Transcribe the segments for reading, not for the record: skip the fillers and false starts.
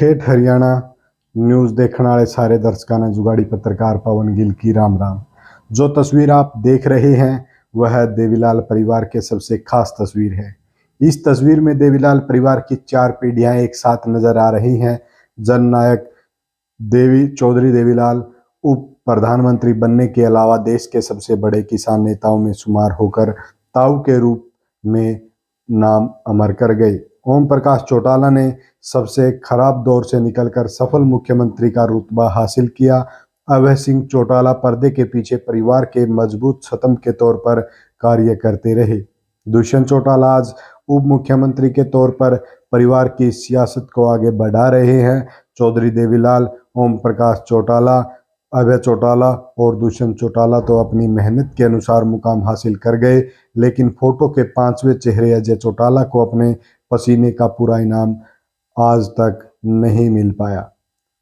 ठेठ हरियाणा न्यूज़ देखने वाले सारे दर्शकों ने जुगाड़ी पत्रकार पवन गिल की राम राम। जो तस्वीर आप देख रहे हैं वह देवीलाल परिवार के सबसे खास तस्वीर है। इस तस्वीर में देवीलाल परिवार की 4 पीढ़ियां एक साथ नजर आ रही हैं। जननायक चौधरी देवीलाल उप प्रधानमंत्री बनने के अलावा देश के सबसे बड़े किसान नेताओं में शुमार होकर ताऊ के रूप में नाम अमर कर गए। ओम प्रकाश चौटाला ने सबसे खराब दौर से निकलकर सफल मुख्यमंत्री का रुतबा हासिल किया। अभय सिंह चौटाला पर्दे के पीछे परिवार के मजबूत स्तंभ के तौर पर कार्य करते रहे। दुष्यंत चौटाला आज उप मुख्यमंत्री के तौर पर परिवार की सियासत को आगे बढ़ा रहे हैं। चौधरी देवीलाल, ओम प्रकाश चौटाला, अभय चौटाला और दुष्यंत चौटाला तो अपनी मेहनत के अनुसार मुकाम हासिल कर गए, लेकिन फोटो के 5वें चेहरे अजय चौटाला को अपने पसीने का पूरा इनाम आज तक नहीं मिल पाया।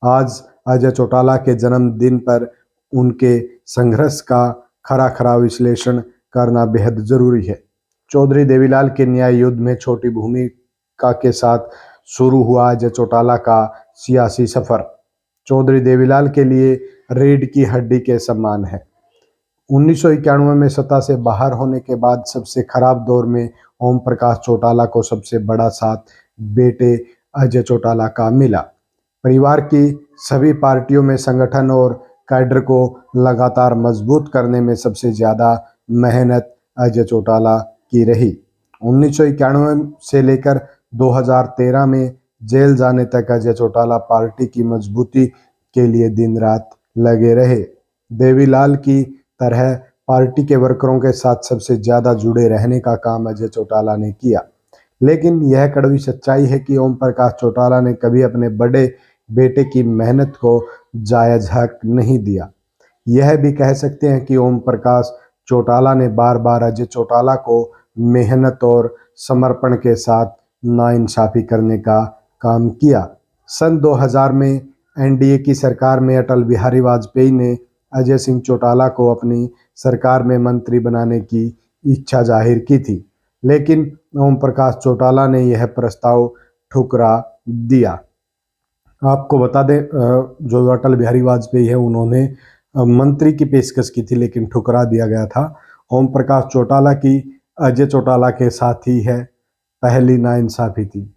आज अजय चौटाला के जन्मदिन पर उनके संघर्ष का खरा खरा विश्लेषण करना बेहद जरूरी है। चौधरी देवीलाल के न्याय युद्ध में छोटी भूमिका के साथ शुरू हुआ अजय चौटाला का सियासी सफर चौधरी देवीलाल के लिए रीढ़ की हड्डी के समान है। 1991 में सत्ता से बाहर होने के बाद सबसे खराब दौर में ओम प्रकाश चौटाला को सबसे बड़ा साथ बेटे अजय चौटाला का मिला। परिवार की सभी पार्टियों में संगठन और कैडर को लगातार मजबूत करने में सबसे ज्यादा मेहनत अजय चौटाला की रही। 1991 से लेकर 2013 में जेल जाने तक अजय चौटाला पार्टी की मजबूती के लिए दिन रात लगे रहे। देवीलाल की तरह पार्टी के वर्करों के साथ सबसे ज्यादा जुड़े रहने का काम अजय चौटाला ने किया। लेकिन यह कड़वी सच्चाई है कि ओम प्रकाश चौटाला ने कभी अपने बड़े बेटे की मेहनत को जायज हक नहीं दिया। यह भी कह सकते हैं कि ओम प्रकाश चौटाला ने बार बार अजय चौटाला को मेहनत और समर्पण के साथ नाइंसाफी करने का काम किया। सन 2000 में एनडीए की सरकार में अटल बिहारी वाजपेयी ने अजय सिंह चौटाला को अपनी सरकार में मंत्री बनाने की इच्छा जाहिर की थी, लेकिन ओम प्रकाश चौटाला ने यह प्रस्ताव ठुकरा दिया। आपको बता दें, जो अटल बिहारी वाजपेयी है उन्होंने मंत्री की पेशकश की थी, लेकिन ठुकरा दिया गया था। ओम प्रकाश चौटाला की अजय चौटाला के साथ ही है पहली नाइंसाफी थी।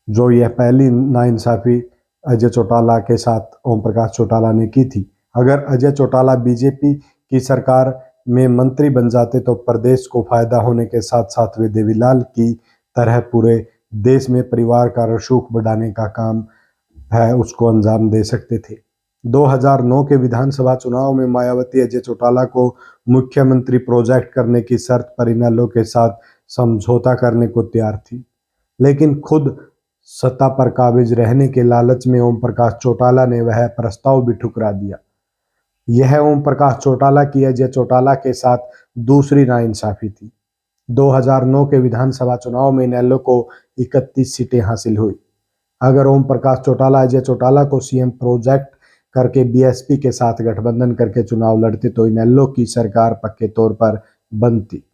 जो यह पहली नाइंसाफी अजय चौटाला के साथ ओम प्रकाश चौटाला ने की थी। अगर अजय चौटाला बीजेपी की सरकार में मंत्री बन जाते तो प्रदेश को फायदा होने के साथ साथ वे देवीलाल की तरह पूरे देश में परिवार का रसूख बढ़ाने का काम है उसको अंजाम दे सकते थे। 2009 के विधानसभा चुनाव में मायावती अजय चौटाला को मुख्यमंत्री प्रोजेक्ट करने की शर्त पर इनेलो के साथ समझौता करने को तैयार थी, लेकिन खुद सत्ता पर काबिज रहने के लालच में ओम प्रकाश चौटाला ने वह प्रस्ताव भी ठुकरा दिया। यह ओम प्रकाश चौटाला की अजय चौटाला के साथ दूसरी नाइंसाफी थी। 2009 के विधानसभा चुनाव में इनेलो को 31 सीटें हासिल हुई। अगर ओम प्रकाश चौटाला अजय चौटाला को सीएम प्रोजेक्ट करके बीएसपी के साथ गठबंधन करके चुनाव लड़ते तो इनेलो की सरकार पक्के तौर पर बनती।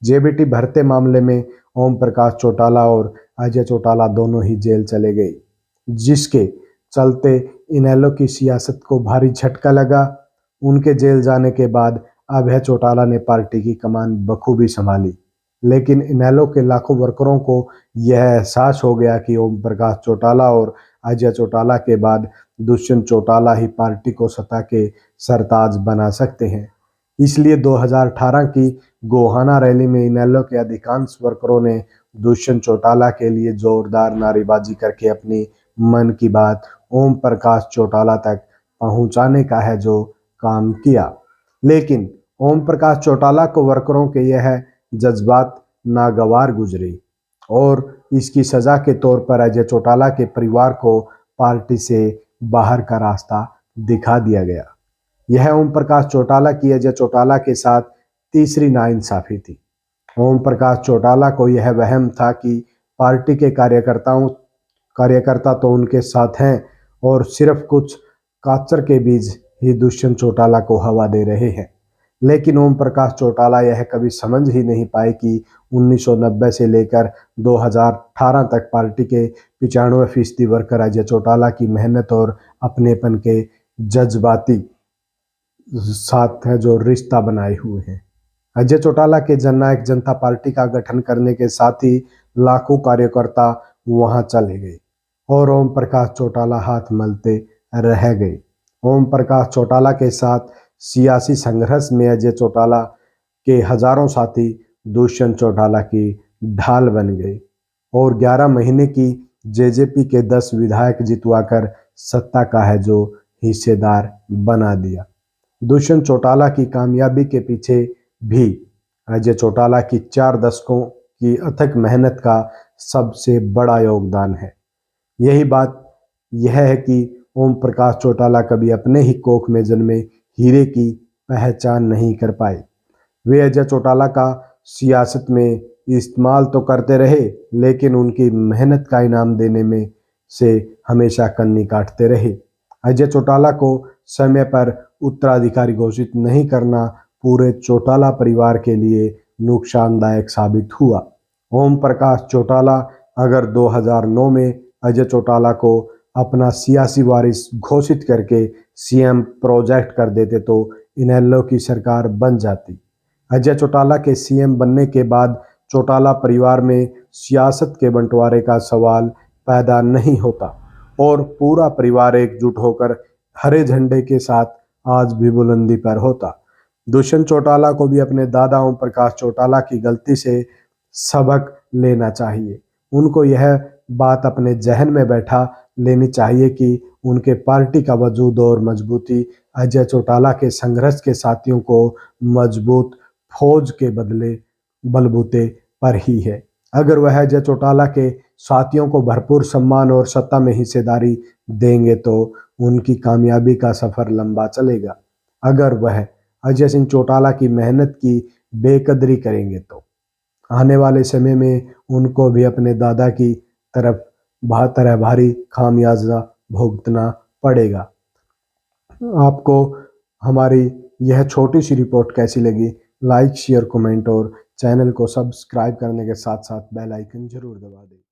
जेबीटी भरते मामले में ओम प्रकाश चौटाला और अजय चौटाला दोनों ही जेल चले गए, जिसके चलते इनेलो की सियासत को भारी झटका लगा। उनके जेल जाने के बाद अभय चौटाला ने पार्टी की कमान बखूबी संभाली, लेकिन इनेलो के लाखों वर्करों को यह एहसास हो गया कि ओम प्रकाश चौटाला और अजय चौटाला के बाद दुष्यंत चौटाला ही पार्टी को सत्ता के सरताज बना सकते हैं। इसलिए 2018 की गोहाना रैली में इनेलो के अधिकांश वर्करों ने दुष्यंत चौटाला के लिए जोरदार नारेबाजी करके अपनी मन की बात ओम प्रकाश चौटाला तक पहुंचाने का है जो काम किया। लेकिन ओम प्रकाश चौटाला को वर्करों के यह जज्बात नागवार गुजरे और इसकी सजा के तौर पर अजय चौटाला के परिवार को पार्टी से बाहर का रास्ता दिखा दिया गया। यह ओम प्रकाश चौटाला की अजय चौटाला के साथ तीसरी नाइंसाफी थी। ओम प्रकाश चौटाला को यह वहम था कि पार्टी के कार्यकर्ता तो उनके साथ हैं और सिर्फ कुछ काचर के बीज ही दुष्यंत चौटाला को हवा दे रहे हैं, लेकिन ओम प्रकाश चौटाला यह कभी समझ ही नहीं पाए कि 1990 से लेकर 2018 तक पार्टी के 95% वर्कर अजय चौटाला की मेहनत और अपनेपन के जज्बाती साथ है जो रिश्ता बनाए हुए हैं। अजय चौटाला के जननायक जनता पार्टी का गठन करने के साथ ही लाखों कार्यकर्ता वहां चले गए और ओम प्रकाश चौटाला हाथ मलते रह गए। ओम प्रकाश चौटाला के साथ सियासी संघर्ष में अजय चौटाला के हजारों साथी दुष्यंत चौटाला की ढाल बन गए और 11 महीने की जेजेपी के 10 विधायक जितवाकर सत्ता का है जो हिस्सेदार बना दिया। दुष्यंत चौटाला की कामयाबी के पीछे भी अजय चौटाला की 4 दशकों की अथक मेहनत का सबसे बड़ा योगदान है। यही बात यह है कि ओम प्रकाश चौटाला कभी अपने ही कोख में जन्मे हीरे की पहचान नहीं कर पाए। वे अजय चौटाला का सियासत में इस्तेमाल तो करते रहे, लेकिन उनकी मेहनत का इनाम देने में से हमेशा कन्नी काटते रहे। अजय चौटाला को समय पर उत्तराधिकारी घोषित नहीं करना पूरे चौटाला परिवार के लिए नुकसानदायक साबित हुआ। ओम प्रकाश चौटाला अगर 2009 में अजय चौटाला को अपना सियासी वारिस घोषित करके सीएम प्रोजेक्ट कर देते तो इनेलो की सरकार बन जाती। अजय चौटाला के सीएम बनने के बाद चौटाला परिवार में सियासत के बंटवारे का सवाल पैदा नहीं होता और पूरा परिवार एकजुट होकर हरे झंडे के साथ आज भी बुलंदी पर होता। दुष्यंत चौटाला को भी अपने दादा ओम प्रकाश चौटाला की गलती से सबक लेना चाहिए। उनको यह बात अपने जहन में बैठा लेनी चाहिए कि उनके पार्टी का वजूद और मजबूती अजय चौटाला के संघर्ष के साथियों को मजबूत फौज के बदले बलबूते पर ही है। अगर वह अजय चौटाला के साथियों को भरपूर सम्मान और सत्ता में हिस्सेदारी देंगे तो उनकी कामयाबी का सफर लंबा चलेगा। अगर वह अजय सिंह चौटाला की मेहनत की बेकदरी करेंगे तो आने वाले समय में उनको भी अपने दादा की तरफ भारी खामियाजा भुगतना पड़ेगा। आपको हमारी यह छोटी सी रिपोर्ट कैसी लगी? लाइक, शेयर, कमेंट और चैनल को सब्सक्राइब करने के साथ साथ बेल आइकन जरूर दबा दें।